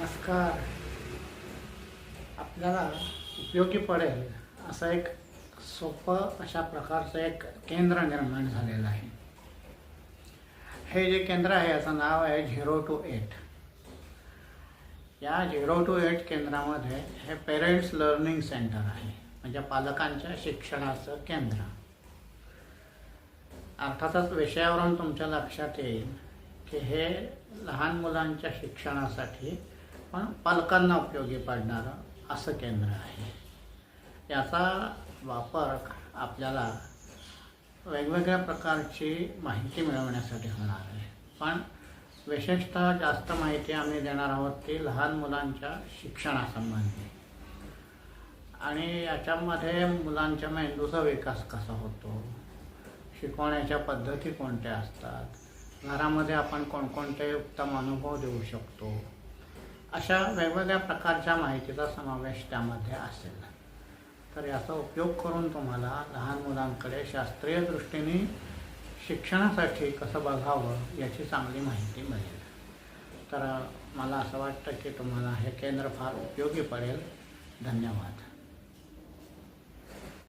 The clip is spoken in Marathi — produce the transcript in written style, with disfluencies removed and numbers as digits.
नमस्कार. आपल्याला उपयोगी पडेल असं एक सोपं अशा प्रकारचं एक केंद्र निर्माण झालेलं आहे. हे जे केंद्र आहे याचं नाव आहे 0 to 8. या 0 to 8 केंद्रामध्ये हे पेरेंट्स लर्निंग सेंटर आहे, म्हणजे पालकांच्या शिक्षणाचं केंद्र. अर्थातच विषयावरून तुमच्या लक्षात येईल की हे लहान मुलांच्या शिक्षणासाठी पण पालकांना उपयोगी पडणारं असं केंद्र आहे. याचा वापर आपल्याला वेगवेगळ्या प्रकारची माहिती मिळवण्यासाठी होणार आहे, पण विशेषतः जास्त माहिती आम्ही देणार आहोत ती लहान मुलांच्या शिक्षणासंबंधी. आणि याच्यामध्ये मुलांच्या मेंदूचा विकास कसा होतो, शिकवण्याच्या पद्धती कोणत्या असतात, घरामध्ये आपण कोणकोणते उत्तम अनुभव देऊ शकतो, अशा वेगवेगळ्या प्रकारच्या माहितीचा समावेश त्यामध्ये असेल. तर याचा उपयोग करून तुम्हाला लहान मुलांकडे शास्त्रीय दृष्टीने शिक्षणासाठी कसं बघावं याची चांगली माहिती मिळेल. तर मला असं वाटतं की तुम्हाला हे केंद्र फार उपयोगी पडेल. धन्यवाद.